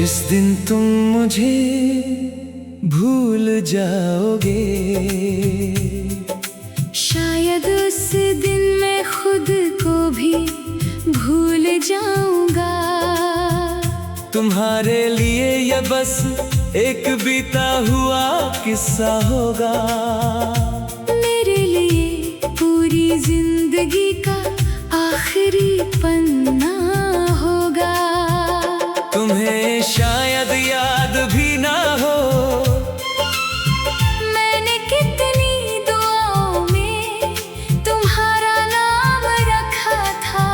जिस दिन तुम मुझे भूल जाओगे, शायद उस दिन मैं खुद को भी भूल जाऊंगा। तुम्हारे लिए यह बस एक बीता हुआ किस्सा होगा, मेरे लिए पूरी जिंदगी का आखिरी पन्ना होगा। तुम्हें शायद याद भी ना हो, मैंने कितनी दुआओं में तुम्हारा नाम रखा था।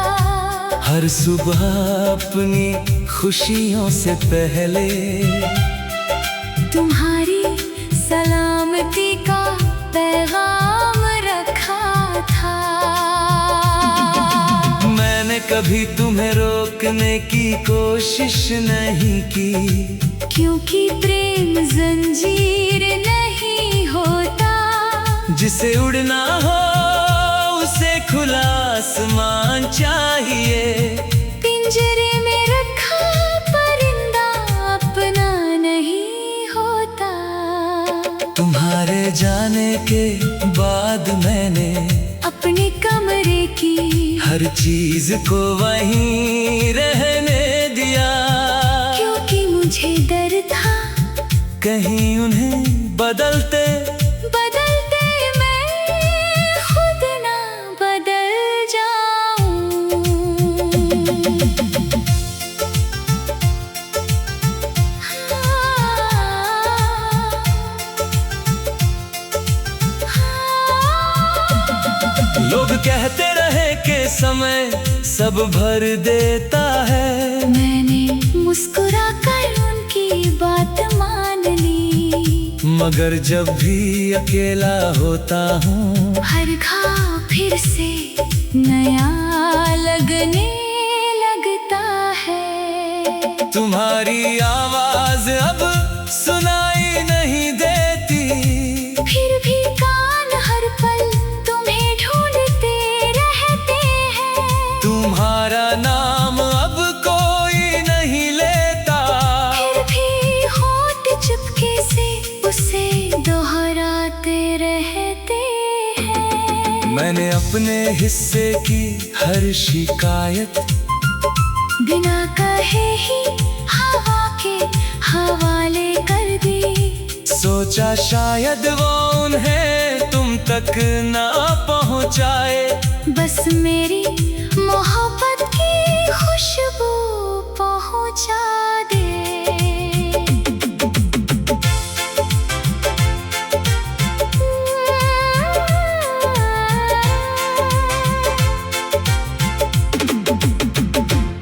हर सुबह अपनी खुशियों से पहले तुम्हारी सलामती का पैगाम रखा था। मैंने कभी तुम्हें रोकने की कोशिश नहीं की, क्योंकि प्रेम जंजीर नहीं होता। जिसे उड़ना हो उसे खुला आसमान चाहिए। पिंजरे में रखा परिंदा अपना नहीं होता। तुम्हारे जाने के बाद मैंने अपने कमरे की हर चीज को वहीं रहने दिया, क्योंकि मुझे डर था कहीं उन्हें बदलते बदलते मैं खुद ना बदल जाऊं। लोग कहते रहे कि समय सब भर देता है, मैंने मुस्कुराकर उनकी बात मान ली। मगर जब भी अकेला होता हूँ हर घाव फिर से नया लगने लगता है। तुम्हारी आवाज अब सुनाई नहीं देती, फिर भी कान हर पल तुम्हें ढूंढते रहते हैं। तुम्हारा नाम अब कोई नहीं लेता, फिर भी होठ चुपके से उसे दोहराते रहते हैं। मैंने अपने हिस्से की हर शिकायत बिना कहे ही हवा के हवाले कर दी। सोचा शायद वो उन्हें तुम तक ना पहुँचाए, बस मेरी मोहब्बत की खुशबू पहुँचा दे।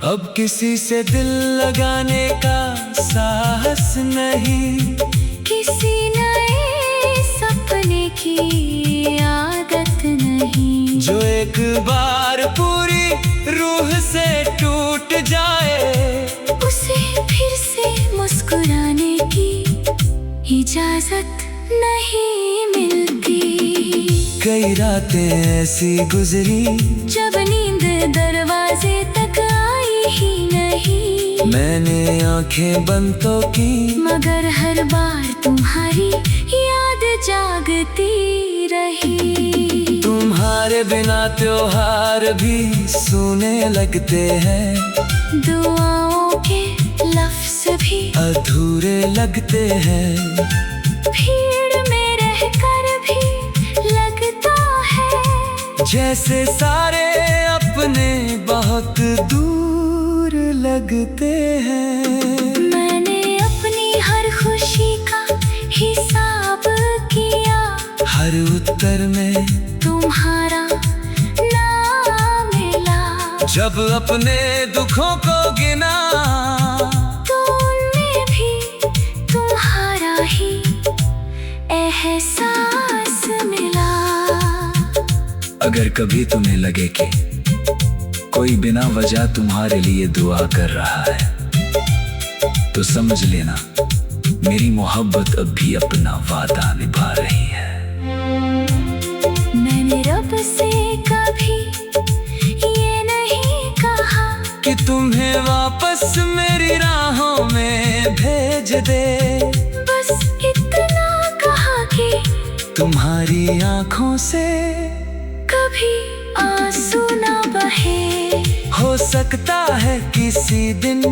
अब किसी से दिल लगाने का साहस नहीं, किसी नए सपने की आदत नहीं। जो एक बार पूरी रूह से टूट जाए, उसे फिर से मुस्कुराने की इजाजत नहीं मिलती। कई रातें ऐसी गुजरी जब नींद दरवाजे तक आई ही नहीं। मैंने आंखें बंद तो की, मगर हर बार तुम्हारी याद जागती रही। तुम्हारे बिना त्योहार भी सूने लगते हैं, दुआओं के लफ्ज़ भी अधूरे लगते हैं। भीड़ में रहकर भी लगता है जैसे सारे अपने बहुत दूर लगते हैं। मैंने अपनी हर खुशी का हिसाब किया, हर उत्तर में तुम्हारा नाम मिला। जब अपने दुखों को गिना, तो उनमें भी तुम्हारा ही एहसास मिला। अगर कभी तुम्हें लगे कि कोई बिना वजह तुम्हारे लिए दुआ कर रहा है, तो समझ लेना मेरी मोहब्बत अब भी अपना वादा निभा रही है। मैंने रब से कभी ये नहीं कहा कि तुम्हें वापस मेरी राहों में में भेज दे। बस इतना कहा कि तुम्हारी आंखों से कभी आंसू ना बहे। हो सकता है किसी दिन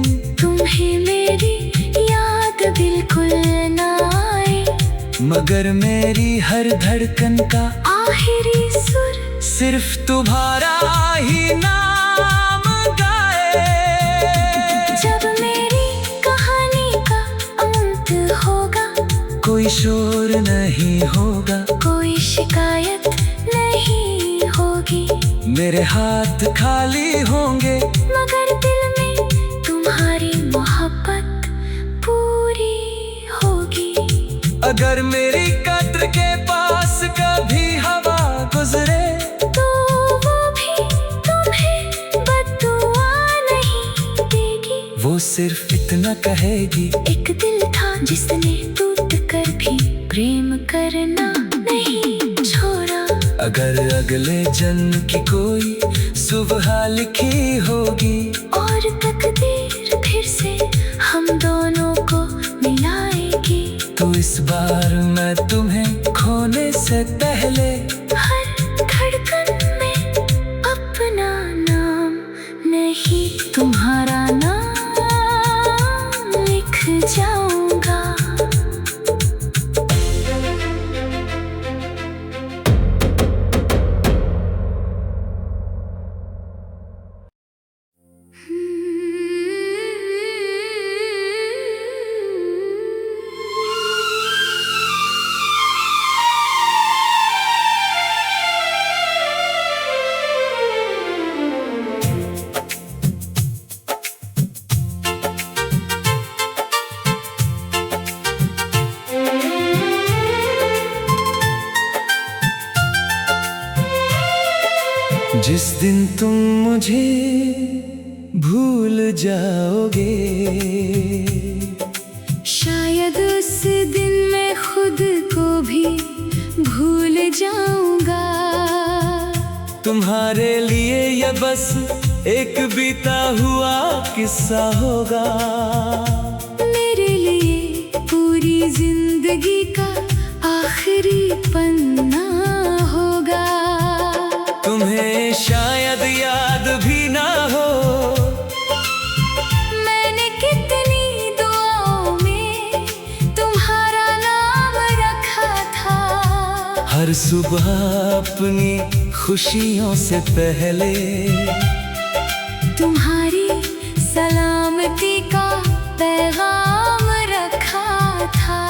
तुम्हें मेरी याद बिल्कुल ना आए, मगर मेरी हर धड़कन का आखिरी सुर सिर्फ तुम्हारा ही नाम गाए। जब मेरी कहानी का अंत होगा, कोई शोर नहीं होगा, कोई शिकायत नहीं होगी, मेरे हाथ खाली होंगे, मगर दिल में तुम्हारी मोहब्बत पूरी होगी। अगर मेरी कब्र के पास कभी हवा गुजरे तो वो भी तुम्हें बद्दुआ नहीं देगी। वो सिर्फ इतना कहेगी, एक दिल था जिसने टूट कर भी प्रेम करना नहीं छोड़ा। अगर अगले जन्म की कोई सुबह लिखी होगी और तकदीर फिर से हम दोनों को मिलाएगी, तो इस बार मैं तुम्हें खोने से पहले हर धड़कन में अपना नाम नहीं, तुम्हारा नाम लिख जाऊंगा। जिस दिन तुम मुझे भूल जाओगे, शायद उस दिन मैं खुद को भी भूल जाऊंगा। तुम्हारे लिए यह बस एक बीता हुआ किस्सा होगा, मेरे लिए पूरी जिंदगी का आखिरी पन्ना होगा। तुम्हें शायद याद भी ना हो, मैंने कितनी दुआओं में तुम्हारा नाम रखा था। हर सुबह अपनी खुशियों से पहले तुम्हारी सलामती का पैगाम रखा था।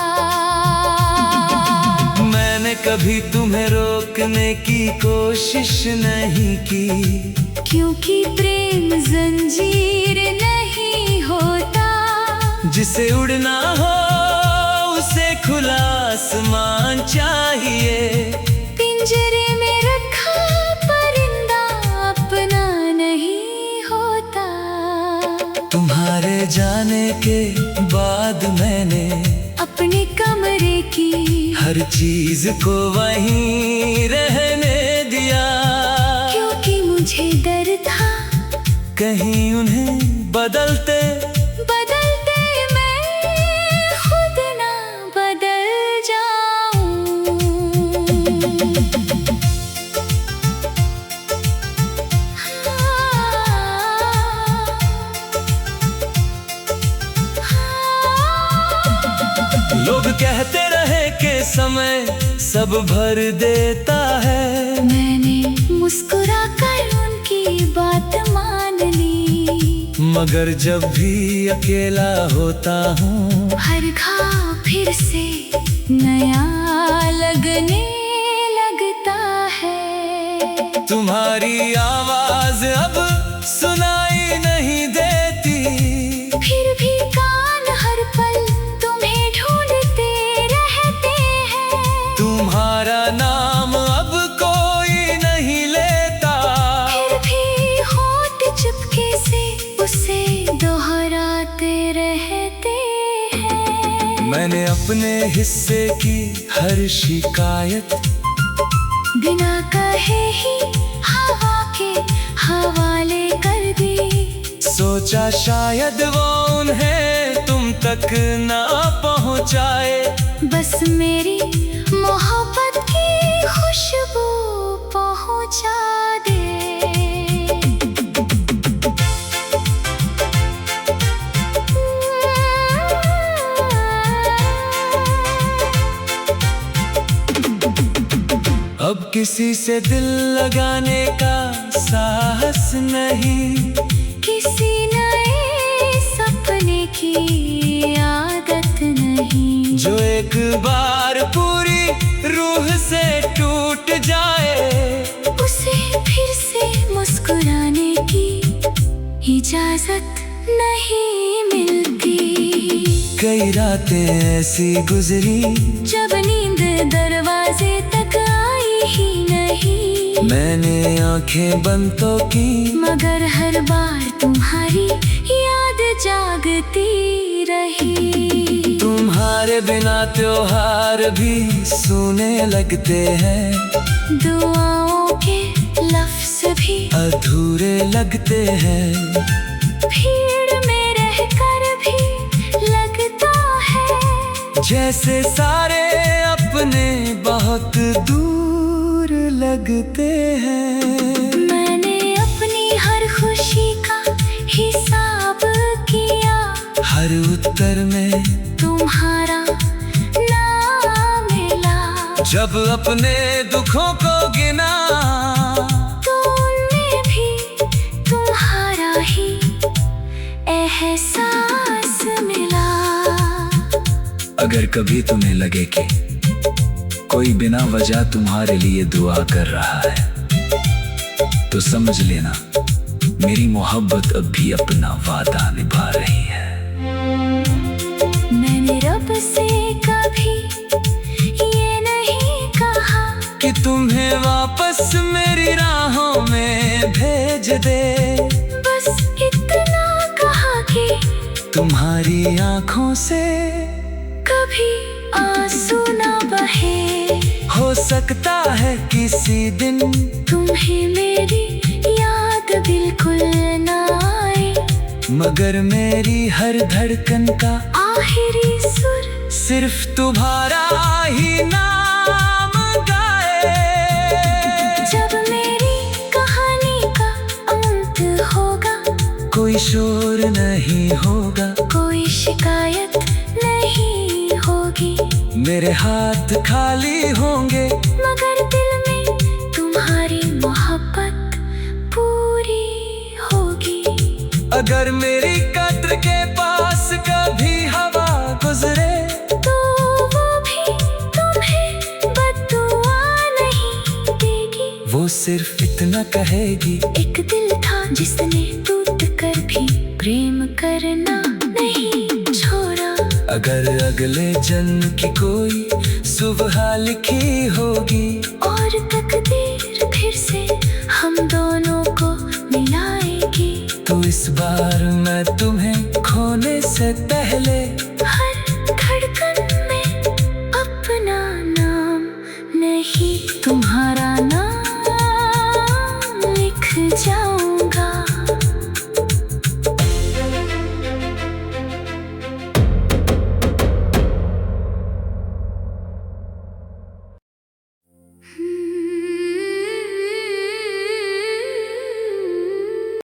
मैंने कभी तुम्हें रोकने की कोशिश नहीं की, क्योंकि प्रेम जंजीर नहीं होता, जिसे उड़ना हो उसे खुला आसमान चाहिए। पिंजरे में रखा परिंदा अपना नहीं होता। तुम्हारे जाने के बाद मैंने अपने कमरे की हर चीज को वहीं रहने दिया, क्योंकि मुझे डर था कहीं उन्हें बदलते बदलते मैं खुद ना बदल जाऊं। लोग कहते रहे कि समय सब भर देता है, मैंने मुस्कुरा कर उनकी बात मान ली, मगर जब भी अकेला होता हूँ हर घाव फिर से नया लगने लगता है। तुम्हारी आवाज अब सुनाई नहीं देती, फिर भी कान हर पल तुम्हें ढूंढते रहते हैं। तुम्हारा नाम अब कोई नहीं लेता, फिर भी होठ चुपके से उसे दोहराते रहते हैं। मैंने अपने हिस्से की हर शिकायत बिना कहे ही हवा के हवाले कर दी। सोचा शायद वो उन्हें तुम तक ना पहुंचाए, बस मेरी मोहब्बत की खुशबू पहुंचा दे। अब किसी से दिल लगाने का साहस नहीं, किसी नए सपने की आदत नहीं। जो एक बार पूरी रूह से टूट जाए, उसे फिर से मुस्कुराने की इजाजत नहीं मिलती। कई रातें ऐसी गुजरी जब नींद दरवाजे तक आई ही नहीं। मैंने आंखें बंद तो की, मगर हर बार तुम्हारी याद जागती रही। तुम्हारे बिना त्योहार भी सूने लगते हैं, दुआओं के लफ्ज़ भी अधूरे लगते हैं। भीड़ में रहकर भी लगता है जैसे सारे अपने बहुत दूर लगते हैं। मैंने अपनी हर खुशी का हिसाब किया, हर उत्तर में तुम्हारा नाम मिला। जब अपने दुखों को गिना, तो उनमें भी तुम्हारा ही एहसास मिला। अगर कभी तुम्हें लगे कि कोई बिना वजह तुम्हारे लिए दुआ कर रहा है, तो समझ लेना मेरी मोहब्बत अब भी अपना वादा निभा रही है। मैंने रब से कभी ये नहीं कहा कि तुम्हें वापस मेरी राहों में भेज दे, बस इतना कहा कि तुम्हारी आंखों से कभी आंसू ना बहे। हो सकता है किसी दिन तुम्हें मेरी याद बिल्कुल ना आए, मगर मेरी हर धड़कन का आखिरी सुर सिर्फ तुम्हारा ही नाम गाए। जब मेरी कहानी का अंत होगा, कोई शोर नहीं होगा, कोई शिकायत नहीं होगी। मेरे हाथ खाली होंगे, मगर दिल में तुम्हारी मोहब्बत पूरी होगी। अगर मेरी कब्र के पास कभी हवा गुजरे, तो वो भी तुम्हें बद्दुआ नहीं देगी। वो सिर्फ इतना कहेगी, एक दिल था जिसने टूट कर भी प्रेम करना नहीं छोड़ा। अगर अगले जन्म की कोई सुबह लिखी होगी, और तकदीर फिर से हम दोनों को मिलाएगी, तो इस बार मैं तुम्हें खोने से पहले हर धड़कन में अपना नाम नहीं तुम्हारा